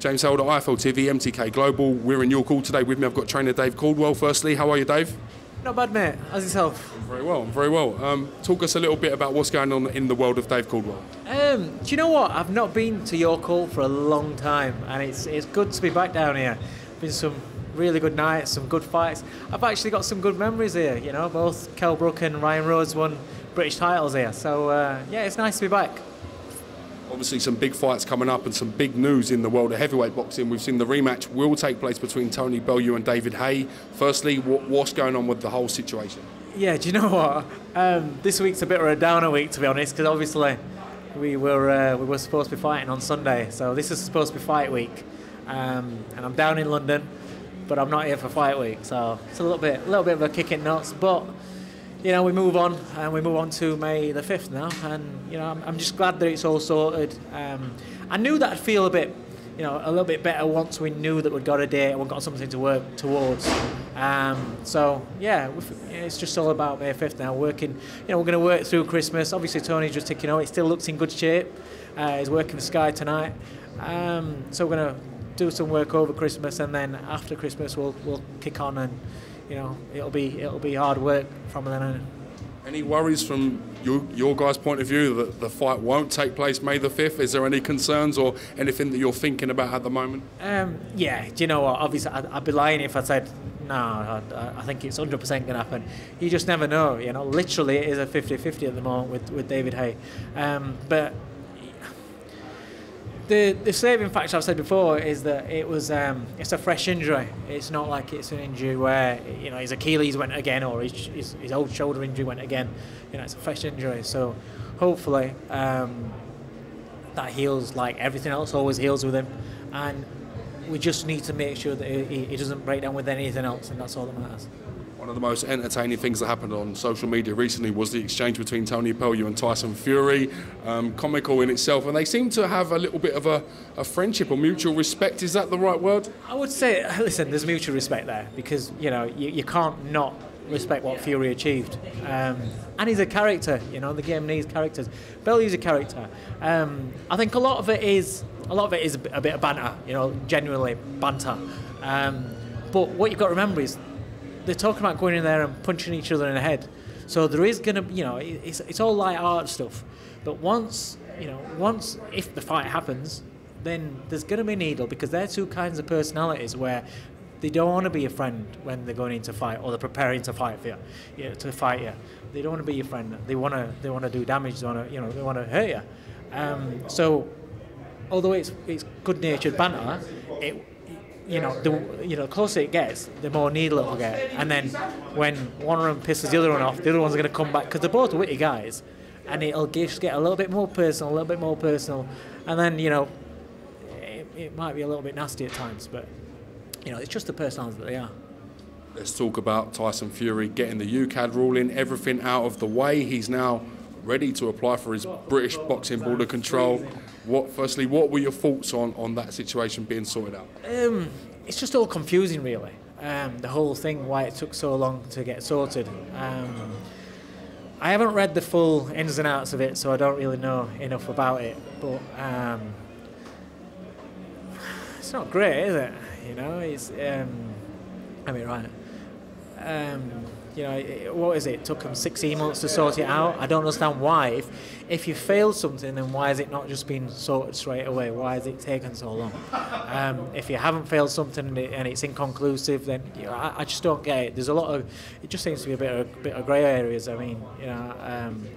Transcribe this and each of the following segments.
James Helder, IFL TV, MTK Global. We're in your call today. With me, I've got trainer Dave Coldwell. Firstly, how are you, Dave? Not bad, mate. How's yourself? I'm very well. I'm very well. Talk us a little bit about what's going on in the world of Dave Coldwell. Do you know what? I've not been to your call for a long time, and it's good to be back down here. Been some really good nights, some good fights. I've actually got some good memories here. You know, both Kell Brook and Ryan Rhodes won British titles here. So yeah, it's nice to be back. Obviously some big fights coming up and some big news in the world of heavyweight boxing. We've seen the rematch will take place between Tony Bellew and David Haye. Firstly, what's going on with the whole situation? Yeah, do you know what? This week's a bit of a downer week, to be honest, because obviously we were supposed to be fighting on Sunday, so this is supposed to be fight week, and I'm down in London, but I'm not here for fight week, so it's a little bit of a kick in nuts, but you know, we move on, and we move on to May the 5th now, and you know, I'm just glad that it's all sorted. I knew that I'd feel a little bit better once we knew that we'd got a date and we've got something to work towards. So yeah, it's just all about May 5th now. Working, you know, we're going to work through Christmas. Obviously, Tony's just ticking over. He still looks in good shape. He's working for Sky tonight, so we're going to do some work over Christmas, and then after Christmas we'll kick on, and you know, it'll be hard work from then on. Any worries from your guys' point of view that the fight won't take place May the 5th? Is there any concerns or anything that you're thinking about at the moment? Yeah, do you know what? Obviously, I'd be lying if I said, no, I think it's 100% going to happen. You just never know, you know. Literally, it is a 50-50 at the moment with David Haye. But the saving factor I've said before is that it's a fresh injury. It's not like it's an injury where, you know, his Achilles went again or his old shoulder injury went again. You know, it's a fresh injury. So hopefully that heals like everything else always heals with him, and we just need to make sure that he doesn't break down with anything else, and that's all that matters. One of the most entertaining things that happened on social media recently was the exchange between Tony Bellew and Tyson Fury. Comical in itself, and they seem to have a little bit of a friendship or mutual respect. Is that the right word? I would say, listen, there's mutual respect there, because you know you can't not respect what Fury achieved, and he's a character. You know, the game needs characters. Bellew's a character. I think a lot of it is a bit of banter. You know, genuinely banter. But what you've got to remember is, they're talking about going in there and punching each other in the head. So there is going to, you know, it's all light art stuff. But once if the fight happens, then there's going to be a needle, because they're two kinds of personalities where they don't want to be your friend when they're going into fight, or they're preparing to fight for you, to fight you. They don't want to be your friend. They want to do damage. They want to hurt you. So although it's good-natured banter, the closer it gets, the more needle it will get. And then when one of them pisses the other one off, the other one's going to come back, because they're both witty guys, and it'll just get a little bit more personal, and then, you know, it might be a little bit nasty at times, but you know, it's just the personalities that they are. Let's talk about Tyson Fury getting the UCAD ruling, everything out of the way. He's now ready to apply for his British Boxing Board of Control. Firstly, what were your thoughts on that situation being sorted out? It's just all confusing, really. The whole thing, why it took so long to get sorted. I haven't read the full ins and outs of it, so I don't really know enough about it. But it's not great, is it? You know, it's. Right. You know, what is it? It took them 16 months to sort it out. I don't understand why. If you failed something, then why has it not just been sorted straight away? Why has it taken so long? If you haven't failed something and it's inconclusive, then you know, I just don't get it. There's a lot of. It just seems to be a bit of grey areas. I mean, you know,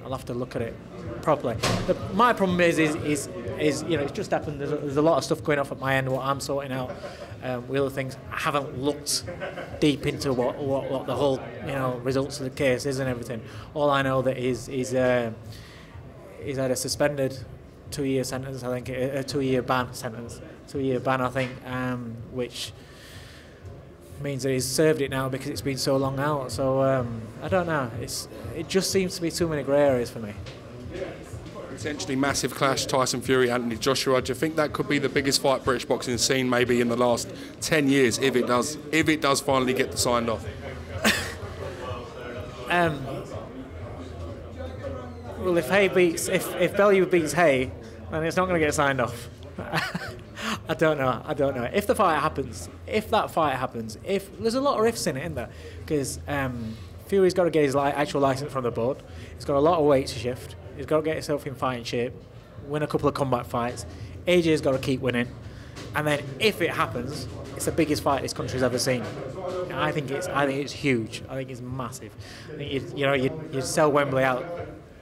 I'll have to look at it properly. But my problem is you know, it's just happened. There's a lot of stuff going off at my end, what I'm sorting out. With other things, I haven't looked deep into what the whole, you know, results of the case is and everything. All I know that he's had a suspended 2-year sentence, I think, a 2-year ban sentence, 2-year ban, I think, which means that he's served it now because it's been so long out. So I don't know. It just seems to be too many grey areas for me. Potentially massive clash, Tyson Fury, Anthony Joshua. Do you think that could be the biggest fight British boxing has seen maybe in the last 10 years, if it does finally get signed off? Well, if Bellew beats Haye, then it's not going to get signed off. I don't know. If that fight happens, if there's a lot of ifs in it, isn't there? Because Fury's got to get his actual license from the board. He's got a lot of weight to shift. He's got to get himself in fighting shape, win a couple of combat fights. AJ's got to keep winning, and then if it happens, it's the biggest fight this country's ever seen. I think it's huge. I think it's massive. I think you sell Wembley out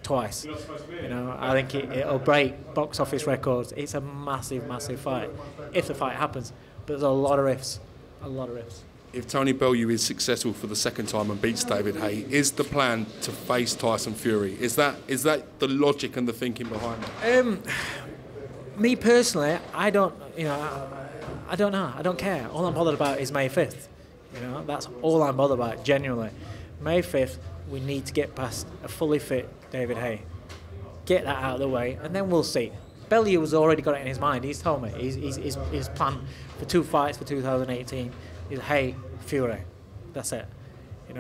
twice. I think it'll break box office records. It's a massive, massive fight if the fight happens. But there's a lot of ifs. If Tony Bellew is successful for the second time and beats David Haye, is the plan to face Tyson Fury? Is that the logic and the thinking behind it? Me personally, I don't know. I don't care. All I'm bothered about is May 5th. That's all I'm bothered about, genuinely. May 5th, we need to get past a fully fit David Haye. Get that out of the way, and then we'll see. Bellew has already got it in his mind. He's told me his plan for 2 fights for 2018 is Haye, Fury. That's it.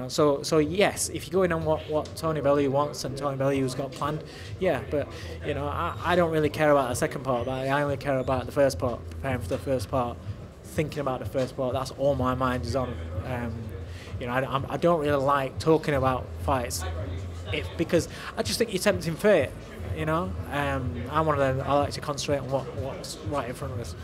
So yes, if you go in on what Tony Bellew wants and Tony Bellew's got planned, yeah. But I don't really care about the second part. But I only care about the first part, preparing for the first part, thinking about the first part. That's all my mind is on. I don't really like talking about fights, because I just think you're tempting fate. I'm one of them. I like to concentrate on what's right in front of us.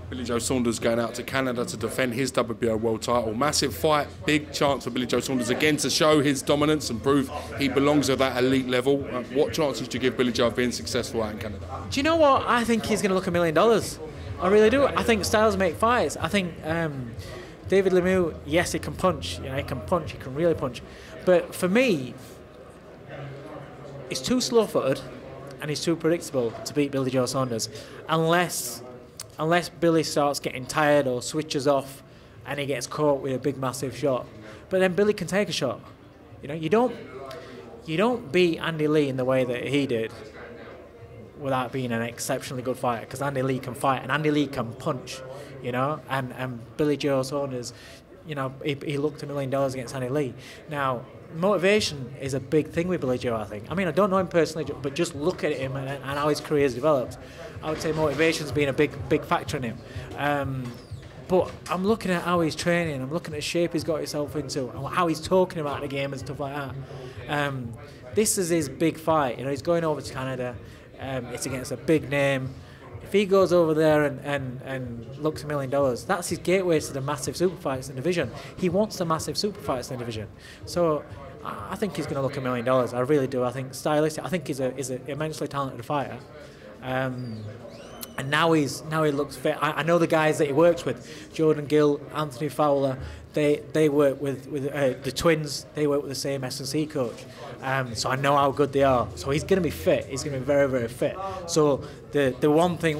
Billy Joe Saunders going out to Canada to defend his WBO world title. Massive fight, big chance for Billy Joe Saunders again to show his dominance and prove he belongs at that elite level. What chances do you give Billy Joe of being successful out in Canada? Do you know what? I think he's going to look $1 million. I really do. I think styles make fights. I think David Lemieux, yes, he can punch. He can punch. He can really punch. But for me, he's too slow-footed and he's too predictable to beat Billy Joe Saunders, unless Billy starts getting tired or switches off and he gets caught with a big massive shot. But then Billy can take a shot. You don't beat Andy Lee in the way that he did without being an exceptionally good fighter, because Andy Lee can fight and Andy Lee can punch, and Billy Joe Saunders, he looked $1 million against Andy Lee. Now, motivation is a big thing with Billy Joe, I think. I mean, I don't know him personally, but just look at him and how his career has developed. I would say motivation's been a big factor in him. But I'm looking at how he's training, I'm looking at the shape he's got himself into, and how he's talking about the game and stuff like that. This is his big fight. He's going over to Canada. It's against a big name. If he goes over there and looks $1 million, that's his gateway to the massive super fights in the division. He wants the massive super fights in the division. So I think he's going to look $1 million. I really do. I think stylistic. I think he's an immensely talented fighter. And now he looks fit. I know the guys that he works with, Jordan Gill, Anthony Fowler. They work with the twins. They work with the same S&C coach. So I know how good they are. So he's going to be fit. He's going to be very, very fit. So the one thing,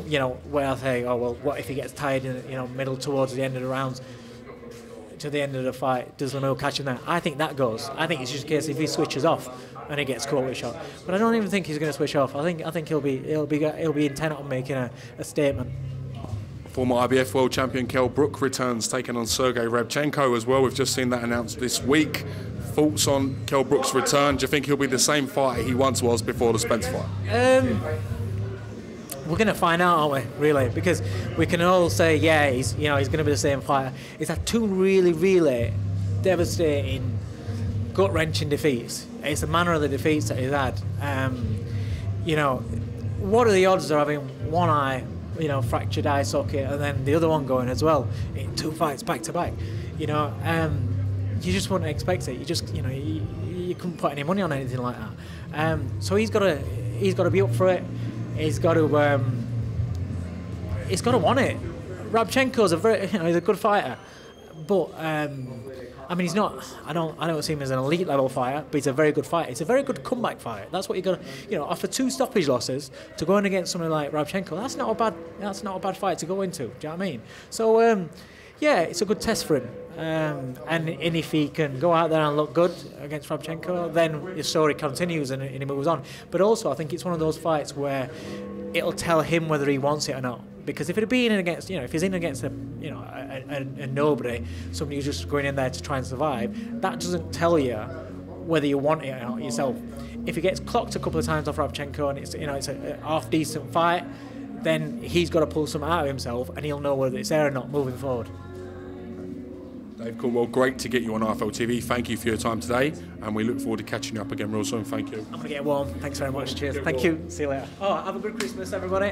where I say, oh well, what if he gets tired in middle towards the end of the rounds, to the end of the fight, does Lemieux catch him there? I think that goes. I think it's just a case if he switches off and he gets caught with a shot. But I don't even think he's going to switch off. I think he'll be intent on making a statement. Former IBF world champion Kell Brook returns, taking on Sergey Rabchenko as well. We've just seen that announced this week. Thoughts on Kell Brook's return? Do you think he'll be the same fighter he once was before the Spence fight? We're going to find out, aren't we? Really, because we can all say, yeah, he's going to be the same fighter. He's had 2 really, really devastating, gut-wrenching defeats. It's the manner of the defeats that he's had. What are the odds of having one eye, fractured eye socket, and then the other one going as well in 2 fights back to back? You just wouldn't expect it. You just, you couldn't put any money on anything like that. So he's got to be up for it. He's got to want it. Rabchenko's he's a good fighter, but he's not. I don't see him as an elite level fighter, but he's a very good fighter. It's a very good comeback fighter. That's what you got to. After 2 stoppage losses, to go in against someone like Rabchenko, that's not a bad fight to go into. Do you know what I mean? So yeah, it's a good test for him. And if he can go out there and look good against Rabchenko, then his story continues and he moves on. But also, I think it's one of those fights where it'll tell him whether he wants it or not. Because if it had been against, if he's in against a nobody, somebody who's just going in there to try and survive, that doesn't tell you whether you want it or not yourself. If he gets clocked a couple of times off Rabchenko and it's a half decent fight, then he's got to pull something out of himself, and he'll know whether it's there or not moving forward. Dave Coldwell, great to get you on RFL TV. Thank you for your time today, and we look forward to catching you up again real soon. Thank you. I'm going to get warm. Thanks very much. Cheers. Thank you. See you later. Oh, have a good Christmas, everybody.